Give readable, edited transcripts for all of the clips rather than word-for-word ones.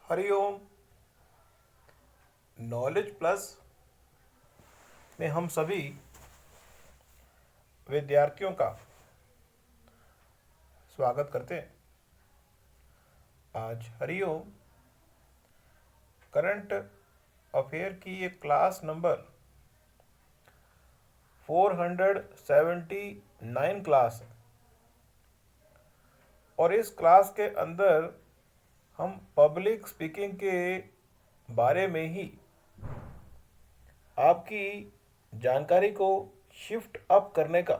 Hariom. Knowledge plus में हम सभी विद्यार्थियों का स्वागत करते हैं। आज हरिओम करंट अफेयर की एक क्लास नंबर 479 क्लास है और इस क्लास के अंदर हम पब्लिक स्पीकिंग के बारे में ही आपकी जानकारी को शिफ्ट अप करने का,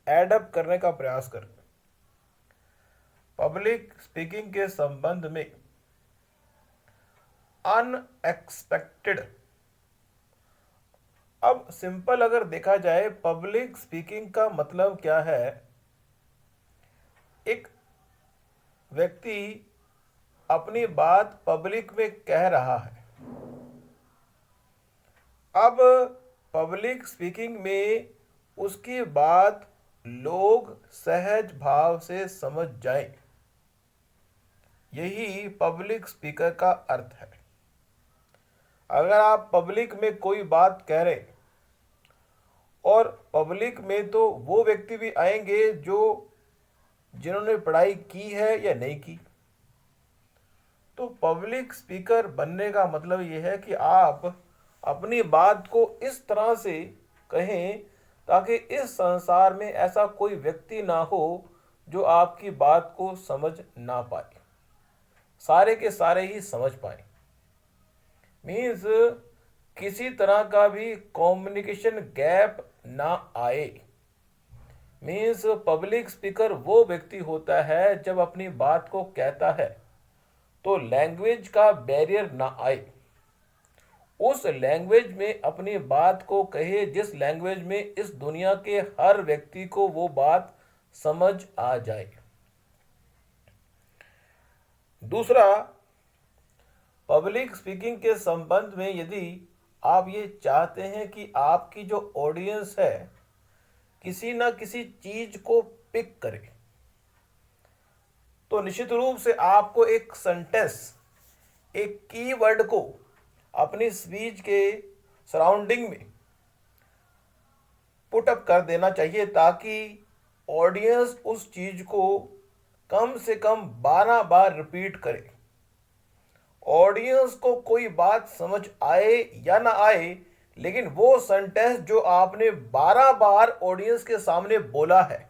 एड अप करने का प्रयास करें। पब्लिक स्पीकिंग के संबंध में अनएक्सपेक्टेड, अब सिंपल अगर देखा जाए पब्लिक स्पीकिंग का मतलब क्या है। एक व्यक्ति अपनी बात पब्लिक में कह रहा है। अब पब्लिक स्पीकिंग में उसकी बात लोग सहज भाव से समझ जाएं, यही पब्लिक स्पीकर का अर्थ है। अगर आप पब्लिक में कोई बात कह रहे और पब्लिक में तो वो व्यक्ति भी आएंगे जिन्होंने पढ़ाई की है या नहीं की, तो पब्लिक स्पीकर बनने का मतलब ये है कि आप अपनी बात को इस तरह से कहें ताकि इस संसार में ऐसा कोई व्यक्ति ना हो जो आपकी बात को समझ ना पाए, सारे के सारे ही समझ पाए। मीन्स किसी तरह का भी कम्युनिकेशन गैप ना आए। मीन्स पब्लिक स्पीकर वो व्यक्ति होता है जब अपनी बात को कहता है तो लैंग्वेज का बैरियर ना आए, उस लैंग्वेज में अपनी बात को कहे जिस लैंग्वेज में इस दुनिया के हर व्यक्ति को वो बात समझ आ जाए। दूसरा, पब्लिक स्पीकिंग के संबंध में यदि आप ये चाहते हैं कि आपकी जो ऑडियंस है किसी ना किसी चीज को पिक करे, तो निश्चित रूप से आपको एक सेंटेंस, एक कीवर्ड को अपनी स्पीच के सराउंडिंग में पुट अप कर देना चाहिए ताकि ऑडियंस उस चीज को कम से कम 12 बार रिपीट करे। ऑडियंस को कोई बात समझ आए या ना आए, लेकिन वो सेंटेंस जो आपने 12 बार ऑडियंस के सामने बोला है,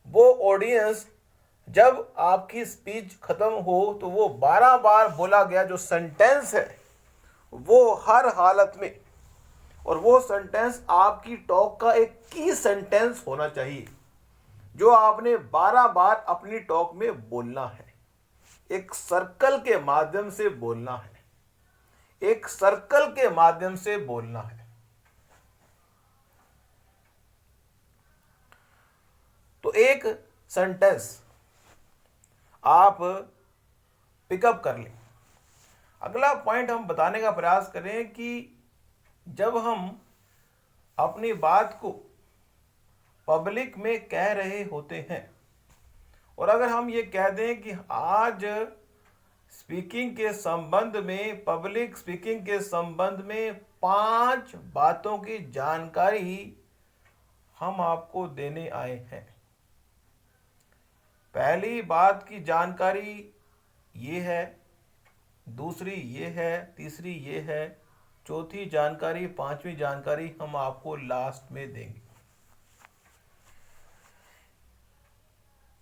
वो ऑडियंस जब आपकी स्पीच खत्म हो तो वो 12 बार बोला गया जो सेंटेंस है वो हर हालत में, और वो सेंटेंस आपकी टॉक का एक की सेंटेंस होना चाहिए जो आपने 12 बार अपनी टॉक में बोलना है। एक सर्कल के माध्यम से बोलना है, एक सर्कल के माध्यम से बोलना है। तो एक सेंटेंस आप पिकअप कर लें। अगला पॉइंट हम बताने का प्रयास करें कि जब हम अपनी बात को पब्लिक में कह रहे होते हैं और अगर हम ये कह दें कि आज स्पीकिंग के संबंध में, पब्लिक स्पीकिंग के संबंध में 5 बातों की जानकारी हम आपको देने आए हैं। पहली बात की जानकारी ये है, दूसरी ये है, तीसरी ये है, चौथी जानकारी, पांचवी जानकारी हम आपको लास्ट में देंगे।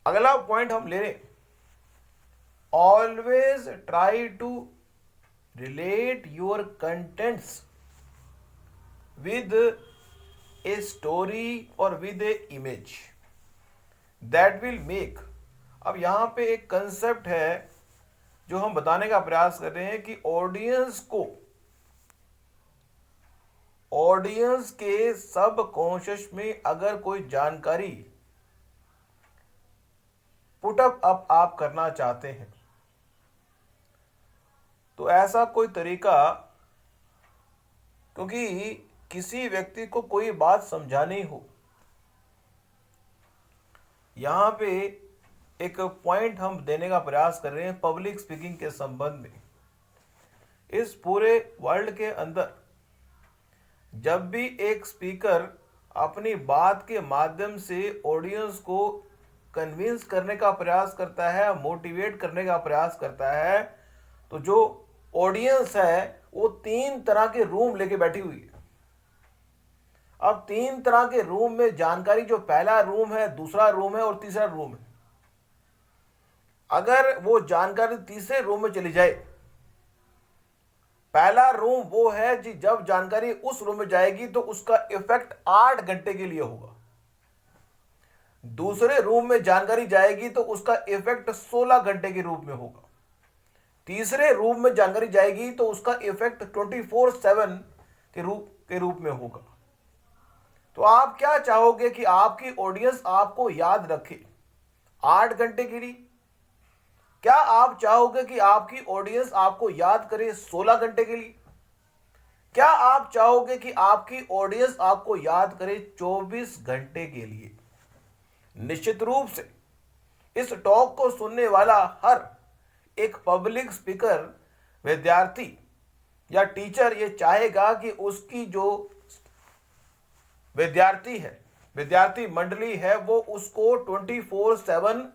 अगला पॉइंट हम ले रहे, always try to relate your contents with a story और with a image that will make. अब यहां पे एक कंसेप्ट है जो हम बताने का प्रयास कर रहे हैं कि ऑडियंस के सब कॉन्शियस में अगर कोई जानकारी पुट अप आप करना चाहते हैं तो ऐसा कोई तरीका, क्योंकि किसी व्यक्ति को कोई बात समझानी हो, यहां पे एक पॉइंट हम देने का प्रयास कर रहे हैं पब्लिक स्पीकिंग के संबंध में। इस पूरे वर्ल्ड के अंदर जब भी एक स्पीकर अपनी बात के माध्यम से ऑडियंस को कन्विंस करने का प्रयास करता है, मोटिवेट करने का प्रयास करता है, तो जो ऑडियंस है वो तीन तरह के रूम लेके बैठी हुई है। अब तीन तरह के रूम में जानकारी, जो पहला रूम है, दूसरा रूम है और तीसरा रूम है, अगर वो जानकारी तीसरे रूम में चली जाए, पहला रूम वो है जी, जब जानकारी उस रूम में जाएगी तो उसका इफेक्ट 8 घंटे के लिए होगा। दूसरे रूम में जानकारी जाएगी तो उसका इफेक्ट 16 घंटे के रूप में होगा। तीसरे रूम में जानकारी जाएगी तो उसका इफेक्ट 24/7 के रूप में होगा। तो आप क्या चाहोगे कि आपकी ऑडियंस आपको याद रखे 8 घंटे के लिए? क्या आप चाहोगे कि आपकी ऑडियंस आपको याद करे 16 घंटे के लिए? क्या आप चाहोगे कि आपकी ऑडियंस आपको याद करे 24 घंटे के लिए? निश्चित रूप से इस टॉक को सुनने वाला हर एक पब्लिक स्पीकर, विद्यार्थी या टीचर ये चाहेगा कि उसकी जो विद्यार्थी मंडली है वो उसको 24/7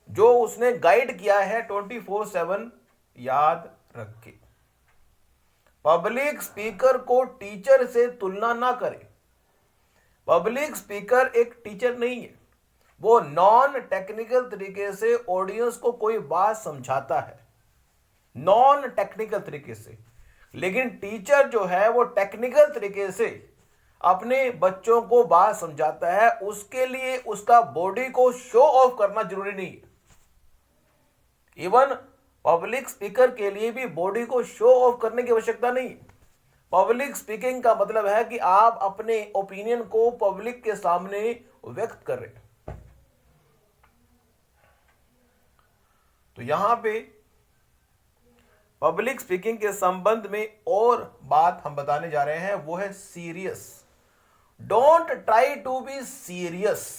जो उसने गाइड किया है 24/7 याद रखे। पब्लिक स्पीकर को टीचर से तुलना ना करें। पब्लिक स्पीकर एक टीचर नहीं है, वो नॉन टेक्निकल तरीके से ऑडियंस को कोई बात समझाता है, नॉन टेक्निकल तरीके से। लेकिन टीचर जो है वो टेक्निकल तरीके से अपने बच्चों को बात समझाता है। उसके लिए उसका बॉडी को शो ऑफ करना जरूरी नहीं है। इवन पब्लिक स्पीकर के लिए भी बॉडी को शो ऑफ करने की आवश्यकता नहीं है। पब्लिक स्पीकिंग का मतलब है कि आप अपने ओपिनियन को पब्लिक के सामने व्यक्त कर रहे हैं। तो यहां पे पब्लिक स्पीकिंग के संबंध में और बात हम बताने जा रहे हैं, वो है serious. Don't try to be serious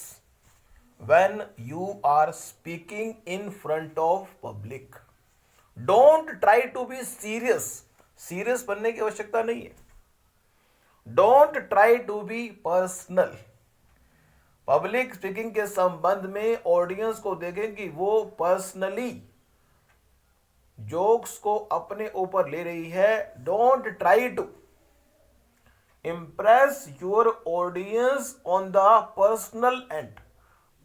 when you are speaking in front of public. Don't try to be serious. Serious बनने की आवश्यकता नहीं है। Don't try to be personal. Public speaking के संबंध में ऑडियंस को देखें कि वो पर्सनली जोक्स को अपने ऊपर ले रही है। Don't try to impress your audience on the personal end.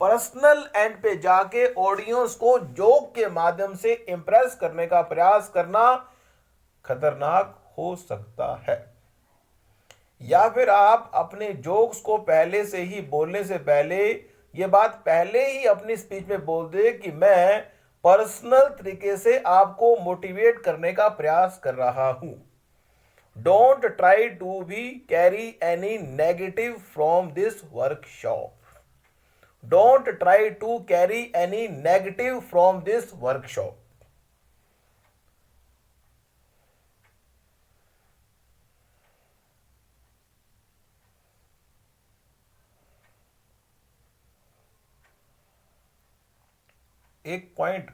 Personal and पे जाके ऑडियंस को जोक के माध्यम से इंप्रेस करने का प्रयास करना खतरनाक हो सकता है। या फिर आप अपने जोक्स को पहले से ही, बोलने से पहले ये बात पहले ही अपनी स्पीच में बोल दे कि मैं पर्सनल तरीके से आपको मोटिवेट करने का प्रयास कर रहा हूं। Don't try to be carry any negative from this workshop. Don't try to carry any negative from this workshop. एक पॉइंट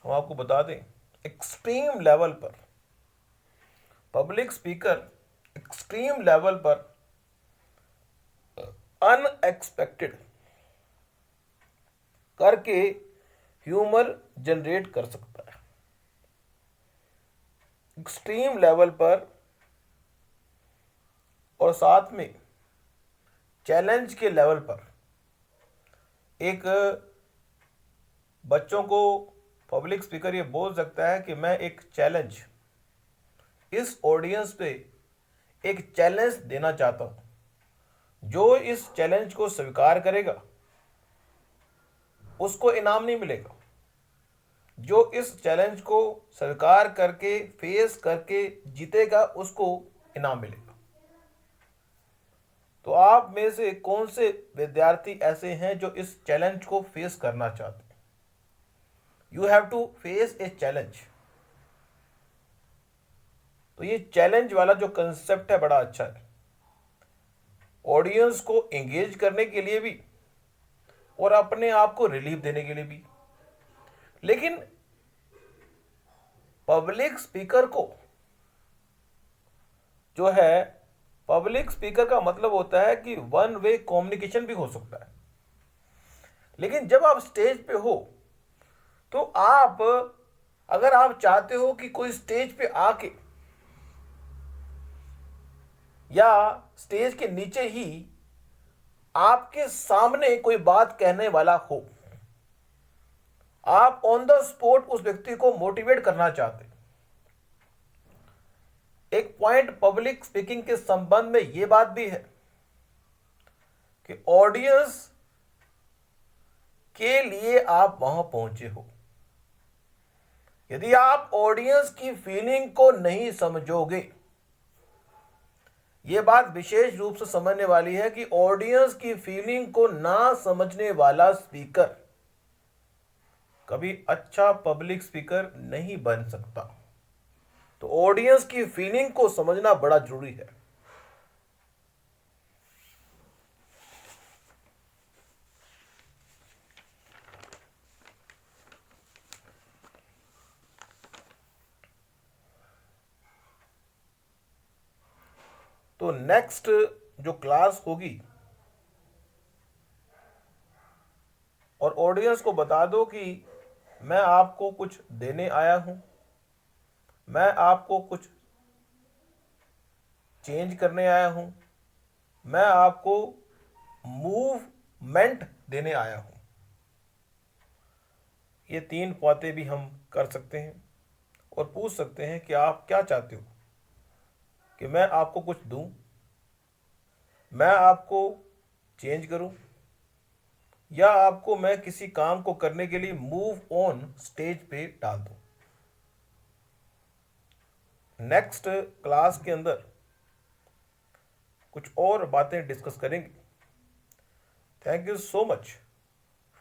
हम आपको बता दें, एक्सट्रीम लेवल पर पब्लिक स्पीकर एक्सट्रीम लेवल पर अनएक्सपेक्टेड करके ह्यूमर जनरेट कर सकता है। एक्सट्रीम लेवल पर और साथ में चैलेंज के लेवल पर एक बच्चों को पब्लिक स्पीकर ये बोल सकता है कि मैं एक चैलेंज इस ऑडियंस पे एक चैलेंज देना चाहता हूं। जो इस चैलेंज को स्वीकार करेगा उसको इनाम नहीं मिलेगा। जो इस चैलेंज को स्वीकार करके, फेस करके जीतेगा उसको इनाम मिलेगा। तो आप में से कौन से विद्यार्थी ऐसे हैं जो इस चैलेंज को फेस करना चाहते हैं? You have to face a challenge. तो ये चैलेंज वाला जो कंसेप्ट है बड़ा अच्छा है। ऑडियंस को एंगेज करने के लिए भी और अपने आप को रिलीफ देने के लिए भी। लेकिन पब्लिक स्पीकर को जो है, पब्लिक स्पीकर का मतलब होता है कि वन वे कम्युनिकेशन भी हो सकता है। लेकिन जब आप स्टेज पे हो तो आप, अगर आप चाहते हो कि कोई स्टेज पे आके या स्टेज के नीचे ही आपके सामने कोई बात कहने वाला हो, आप ऑन द स्पॉट उस व्यक्ति को मोटिवेट करना चाहते, एक पॉइंट पब्लिक स्पीकिंग के संबंध में यह बात भी है कि ऑडियंस के लिए आप वहां पहुंचे हो। यदि आप ऑडियंस की फीलिंग को नहीं समझोगे, यह बात विशेष रूप से समझने वाली है कि ऑडियंस की फीलिंग को ना समझने वाला स्पीकर कभी अच्छा पब्लिक स्पीकर नहीं बन सकता। तो ऑडियंस की फीलिंग को समझना बड़ा जरूरी है। तो नेक्स्ट जो क्लास होगी, और ऑडियंस को बता दो कि मैं आपको कुछ देने आया हूं, मैं आपको कुछ चेंज करने आया हूं, मैं आपको मूवमेंट देने आया हूं। ये 3 बातें भी हम कर सकते हैं और पूछ सकते हैं कि आप क्या चाहते हो, कि मैं आपको कुछ दूं, मैं आपको चेंज करूं, या आपको मैं किसी काम को करने के लिए मूव ऑन स्टेज पे डाल दूं। नेक्स्ट क्लास के अंदर कुछ और बातें डिस्कस करेंगे। Thank you so much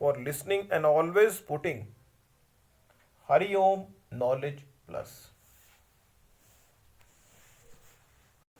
for listening and always putting Hariom knowledge plus.